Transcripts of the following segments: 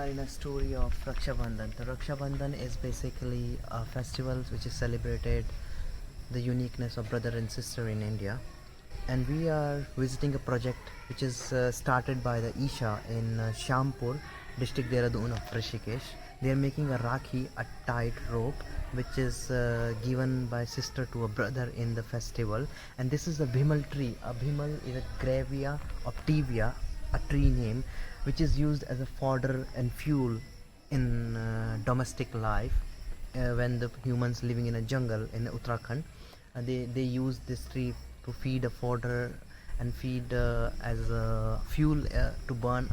are in a story of Raksha Bandhan. The Raksha Bandhan is basically a festival which is celebrated the uniqueness of brother and sister in India. And we are visiting a project which is started by the Isha in Shampur, district Dehradun of Rishikesh. They are making a Rakhi, a tight rope, which is given by sister to a brother in the festival. And this is a Bhimal tree. A Bhimal is a Gravia optivia, a tree name, which is used as a fodder and fuel in domestic life when the humans living in a jungle in Uttarakhand. They use this tree to feed a fodder and feed as a fuel to burn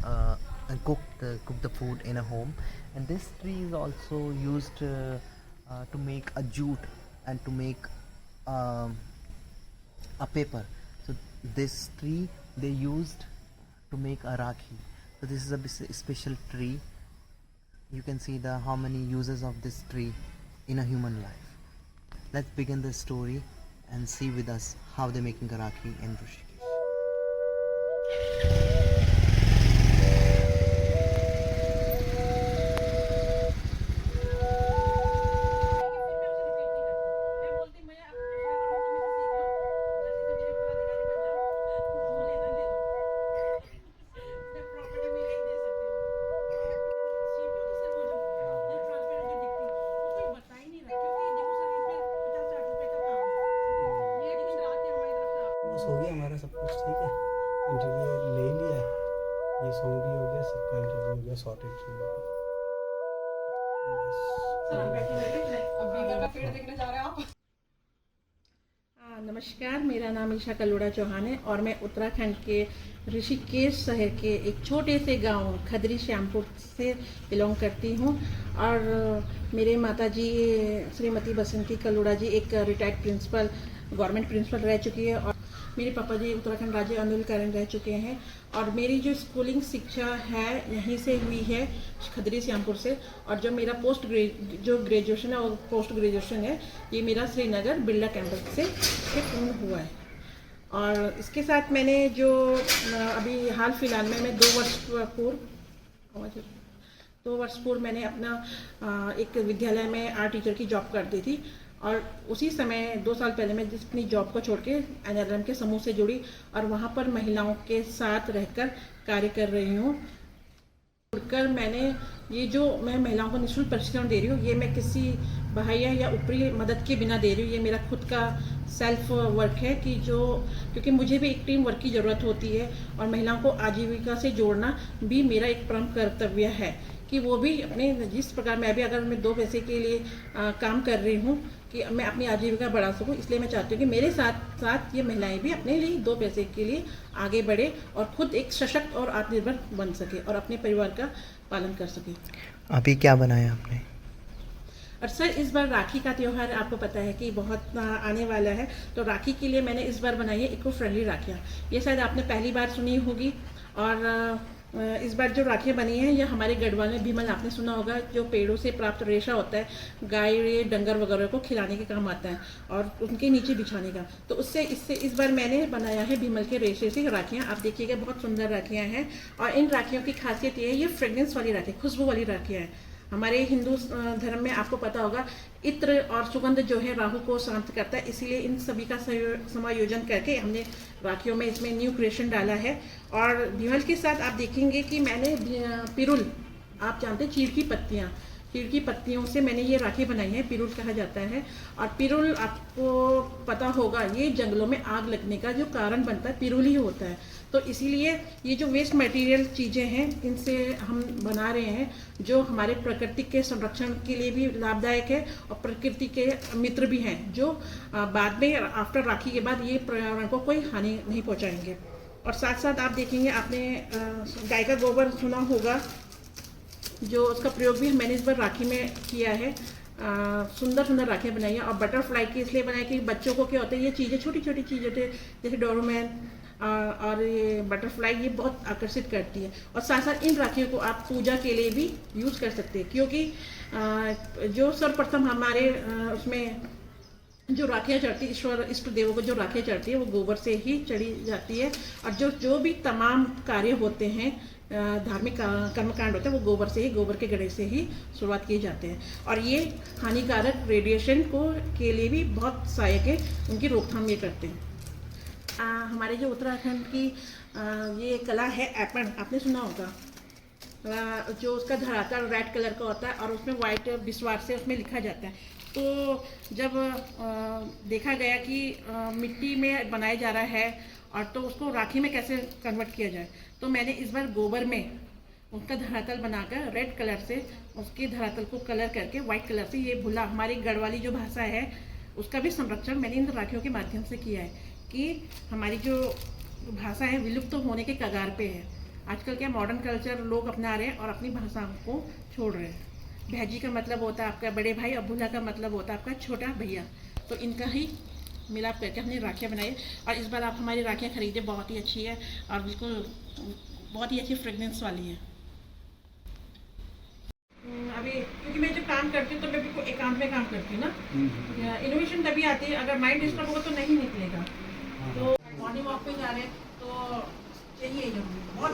and cook the food in a home. And this tree is also used to make a jute and to make a paper. So this tree they used to make a rakhi. So this is a special tree. You can see the how many uses of this tree in a human life. Let's begin the story and see with us how they're making a rakhi in Rishikesh. हो गया हमारा सब कुछ ठीक है। Interview ले लिया है, ये सॉन्ग भी हो गया, सबका इंटरव्यू हो गया, सॉर्टेड नमस्कार, मेरा नाम ईशा कल्लूड़ा चौहान है और मैं उत्तराखंड के ऋषिकेश शहर के एक छोटे से गांव खदरी श्यामपुर से बिलोंग करती हूं। और मेरे माताजी श्रीमती बसंती कल्लूड़ा जी एक रिटायर्ड प्रिंसिपल गवर्नमेंट प्रिंसिपल रह चुकी है और मेरे पापा जी उत्तराखंड राज्य आंदोलन रह चुके हैं। और मेरी जो स्कूलिंग शिक्षा है यहीं से हुई है, खदरी श्यामपुर से। और जो मेरा ग्रेजुएशन है और पोस्ट ग्रेजुएशन है ये मेरा श्रीनगर बिरला कैंपस से पूर्ण हुआ है। और इसके साथ मैंने जो अभी हाल फिलहाल में मैं 2 वर्ष पूर्व मैंने अपना एक विद्यालय में आर्ट टीचर की जॉब करती थी। और उसी समय 2 साल पहले मैं अपनी जॉब को छोड़ के NLM के समूह से जुड़ी और वहाँ पर महिलाओं के साथ रहकर कार्य कर रही हूँ। जुड़कर मैंने ये जो मैं महिलाओं को निःशुल्क प्रशिक्षण दे रही हूँ ये मैं किसी बाह्य या ऊपरी मदद के बिना दे रही हूँ। ये मेरा खुद का सेल्फ वर्क है कि क्योंकि मुझे भी एक टीम वर्क की ज़रूरत होती है और महिलाओं को आजीविका से जोड़ना भी मेरा एक प्रमुख कर्तव्य है कि वो भी अपने जिस प्रकार मैं भी अगर मैं 2 पैसे के लिए काम कर रही हूँ कि मैं अपनी आजीविका बढ़ा सकूं। इसलिए मैं चाहती हूँ कि मेरे साथ साथ ये महिलाएं भी अपने लिए 2 पैसे के लिए आगे बढ़े और खुद एक सशक्त और आत्मनिर्भर बन सके और अपने परिवार का पालन कर सके। अभी क्या बनाया आपने? और सर इस बार राखी का त्यौहार आपको पता है कि बहुत आने वाला है, तो राखी के लिए मैंने इस बार बनाई है इको फ्रेंडली राखियाँ। ये शायद आपने पहली बार सुनी होगी। और इस बार जो राखियाँ बनी हैं ये हमारे गढ़वाल में भीमल आपने सुना होगा, जो पेड़ों से प्राप्त रेशा होता है, गाय डंगर वगैरह को खिलाने के काम आता है और उनके नीचे बिछाने का। तो इससे इस बार मैंने बनाया है भीमल के रेशे से राखियाँ। आप देखिएगा बहुत सुंदर राखियाँ हैं। और इन राखियों की खासियत ये है, ये फ्रेग्रेंस वाली राखी, खुशबू वाली राखियाँ हैं। हमारे हिंदू धर्म में आपको पता होगा इत्र और सुगंध जो है राहु को शांत करता है, इसीलिए इन सभी का समायोजन करके हमने राखियों में इसमें न्यू क्रिएशन डाला है। और भीमल के साथ आप देखेंगे कि मैंने पिरुल, आप जानते हैं चीड़ की पत्तियों से मैंने ये राखी बनाई है, पिरुल कहा जाता है। और पिरुल आपको पता होगा ये जंगलों में आग लगने का जो कारण बनता है पिरुल ही होता है। तो इसीलिए ये जो वेस्ट मटेरियल चीज़ें हैं इनसे हम बना रहे हैं जो हमारे प्रकृति के संरक्षण के लिए भी लाभदायक है और प्रकृति के मित्र भी हैं, जो बाद में आफ्टर राखी के बाद ये पर्यावरण को कोई हानि नहीं पहुंचाएंगे। और साथ साथ आप देखेंगे, आपने गाय का गोबर सुना होगा, जो उसका प्रयोग भी मैंने इस बार राखी में किया है। सुंदर राखियाँ बनाई हैं। और बटरफ्लाई की इसलिए बनाई कि बच्चों को क्या होता है, ये चीज़ें छोटी छोटी चीज़ें होती है जैसे डोरोमैन और ये बटरफ्लाई, ये बहुत आकर्षित करती है। और साथ साथ इन राखियों को आप पूजा के लिए भी यूज़ कर सकते हैं, क्योंकि जो सर्वप्रथम हमारे उसमें जो राखियाँ चढ़ती, इष्ट देवों को जो राखियाँ चढ़ती है वो गोबर से ही चढ़ी जाती है। और जो भी तमाम कार्य होते हैं धार्मिक कर्मकांड होते हैं वो गोबर से ही, गोबर के गणेश से ही शुरुआत किए जाते हैं। और ये हानिकारक रेडिएशन को के लिए भी बहुत सहायक है, उनकी रोकथाम ये करते हैं। हमारे जो उत्तराखंड की ये कला है ऐपण, आपने सुना होगा। जो उसका धरातल रेड कलर का होता है और उसमें वाइट बिस्वार से उसमें लिखा जाता है। तो जब देखा गया कि मिट्टी में बनाया जा रहा है और तो उसको राखी में कैसे कन्वर्ट किया जाए, तो मैंने इस बार गोबर में उसका धरातल बनाकर रेड कलर से उसके धरातल को कलर करके वाइट कलर से ये भुला, हमारी गढ़वाली जो भाषा है उसका भी संरक्षण मैंने इन राखियों के माध्यम से किया है कि हमारी जो भाषा है विलुप्त होने के कगार पे है। आजकल क्या मॉडर्न कल्चर लोग अपना रहे हैं और अपनी भाषाओं को छोड़ रहे हैं। भैजी का मतलब होता है आपका बड़े भाई, अबूला का मतलब होता है आपका छोटा भैया। तो इनका ही मिलाप करके हमने राखियाँ बनाई। और इस बार आप हमारी राखियाँ खरीदे, बहुत ही अच्छी है और बिल्कुल बहुत ही अच्छी फ्रेगनेंस वाली है। अभी क्योंकि मैं जब काम करती हूँ तो मैं बिल्कुल एकांत में काम करती हूँ ना, इनोवेशन तभी आती है। अगर माइंड डिस्टर्ब होगा तो नहीं निकलेगा। तो मॉर्निंग वॉक पे जा रहे हैं तो चाहिए बहुत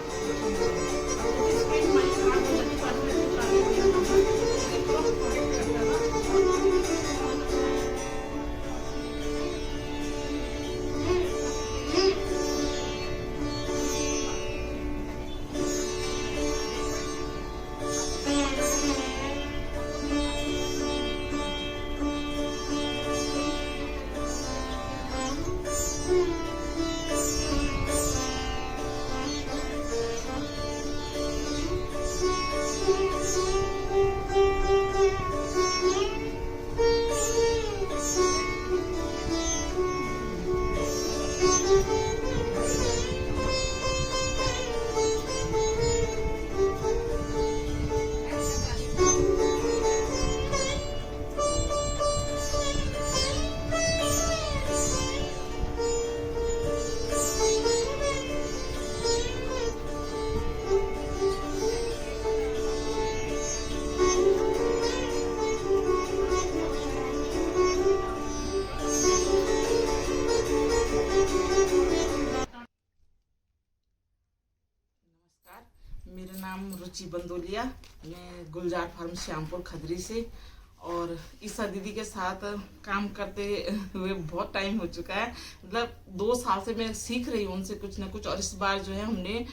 मेरा नाम रुचि बंदोलिया, मैं गुलजार फार्म श्यामपुर खदरी से। और ईसा दीदी के साथ काम करते हुए बहुत टाइम हो चुका है, मतलब 2 साल से मैं सीख रही हूँ उनसे कुछ ना कुछ। और इस बार जो है हमने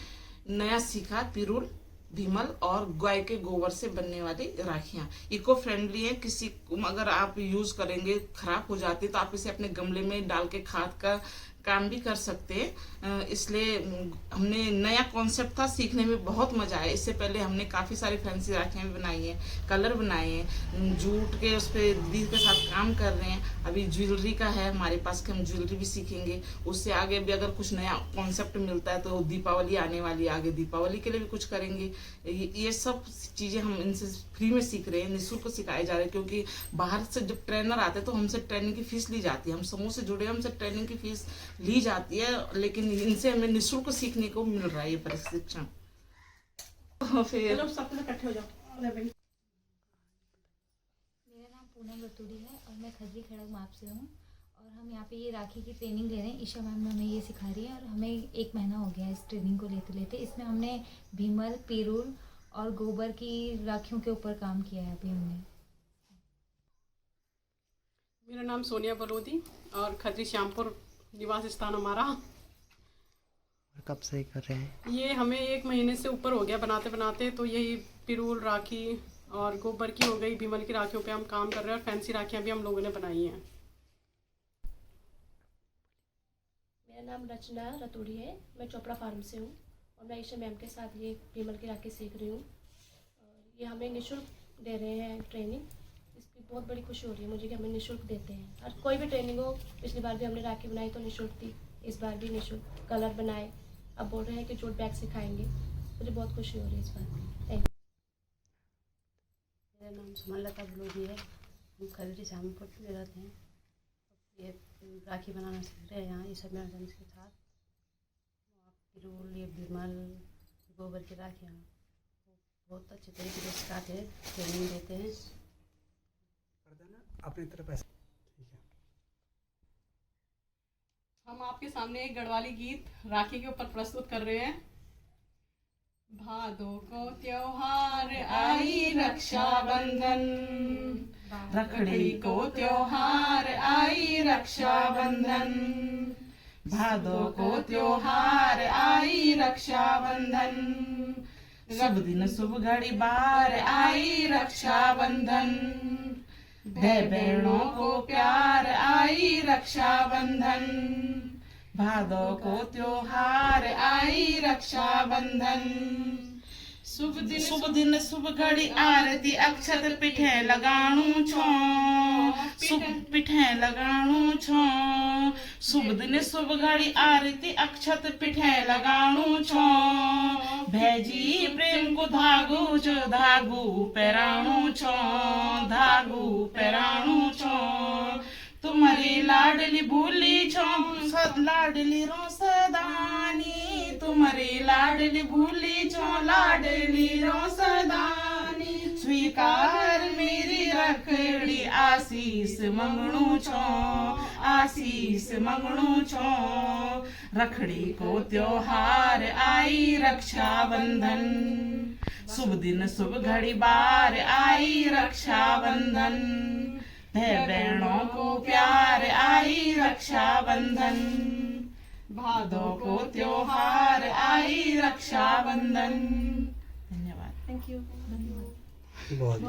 नया सीखा, पिरूल, भीमल और गाय के गोबर से बनने वाली राखियाँ। इको फ्रेंडली है, किसी अगर आप यूज करेंगे खराब हो जाती है तो आप इसे अपने गमले में डाल के खाद का काम भी कर सकते हैं। इसलिए हमने नया कॉन्सेप्ट था, सीखने में बहुत मजा आया। इससे पहले हमने काफ़ी सारी फैंसी राखियाँ भी बनाई हैं, कलर बनाए हैं, जूट के उस पर दीदी के साथ काम कर रहे हैं। अभी ज्वेलरी का है हमारे पास कि हम ज्वेलरी भी सीखेंगे। उससे आगे भी अगर कुछ नया कॉन्सेप्ट मिलता है तो दीपावली आने वाली है, आगे दीपावली के लिए भी कुछ करेंगे। ये सब चीज़ें हम इनसे फ्री में सीख रहे हैं, निःशुल्क सिखाए जा रहे हैं। क्योंकि बाहर से जब ट्रेनर आते हैं तो हमसे ट्रेनिंग की फीस ली जाती है, हम समूह से जुड़े, हमसे ट्रेनिंग की फीस ली जाती है, लेकिन इनसे हमें निःशुल्क सीखने को मिल रहा है ये प्रशिक्षण। फिर चलो सब इकट्ठे हो जाओ। मेरा नाम पूनम रतूड़ी है और मैं खजरी खड़क माप से हूँ। और हम यहाँ पे ये राखी की ट्रेनिंग ले रहे हैं। ईशा मैम हमें ये सिखा रही है और हमें 1 महीना हो गया इस ट्रेनिंग को लेते लेते। इसमें हमने भीमल, पिरूल और गोबर की राखियों के ऊपर काम किया है अभी हमने। मेरा नाम सोनिया बलोदी और खजरी श्यामपुर निवास स्थान हमारा। और कब से कर रहे हैं? ये हमें 1 महीने से ऊपर हो गया बनाते बनाते। तो यही पिरूल राखी और गोबर की हो गई, भीमल की राखियों पे हम काम कर रहे हैं और फैंसी राखियाँ भी हम लोगों ने बनाई हैं। मेरा नाम रचना रतूड़ी है, मैं चोपड़ा फार्म से हूँ और मैं ईशा मैम के साथ ये भीमल की राखी सीख रही हूँ। और ये हमें निःशुल्क दे रहे हैं ट्रेनिंग। इसकी बहुत बड़ी खुशी हो रही है मुझे कि हमें निःशुल्क देते हैं। और कोई भी ट्रेनिंग हो, पिछली बार भी हमने राखी बनाई तो निःशुल्क थी, इस बार भी निःशुल्क। कलर बनाए, अब बोल रहे हैं कि जूट बैग सिखाएंगे। मुझे बहुत खुशी हो रही है इस बार। Thank you. मेरा नाम सुमनलता बलोदी है, हम खजरी श्यामपुर में रहते हैं। ये राखी बनाना सीख रहे हैं यहाँ ईशा मैम के साथ। पिरूल, ये भीमल, गोबर की राखियाँ बहुत अच्छे तरीके से सिखाते हैं, ट्रेनिंग देते हैं। कर देना अपनी तरफ ऐसे, ठीक है। हम आपके सामने एक गढ़वाली गीत राखी के ऊपर प्रस्तुत कर रहे हैं। भादो को त्योहार आई रक्षाबंधन, रखड़ी को त्योहार आई रक्षाबंधन, भादो को त्योहार आई रक्षाबंधन, शुभ दिन शुभ घड़ी बार आई रक्षाबंधन, भाई बहनों को प्यार आई रक्षाबंधन, भादो को त्योहार आई रक्षाबंधन, शुभ दिन शुभ घड़ी आरती अक्षत पिठे लगाणू छो, शुभ पिठे लगाणू छो, शुभ दिन शुभ घड़ी आरती अक्षत पिठे लगाणू छो, भेजी प्रेम को धागू जो धागू पेराणू छो, धागू पेराणू छो, तुम्हारी लाडली भूली छो सद लाडली रो सदानी, तुम्हारी लाडली भूली छो लाडली रो सदानी, स्वीकार मेरी रखड़ी आशीष मंगणू छो, आशीष मंगणू छो, रखड़ी को त्योहार आई रक्षाबंधन, शुभ दिन शुभ घड़ी बार आई रक्षाबंधन, भाई बहनों को प्यार आई रक्षाबंधन, भादों को त्योहार आई रक्षाबंधन। धन्यवाद। Thank you. बहुत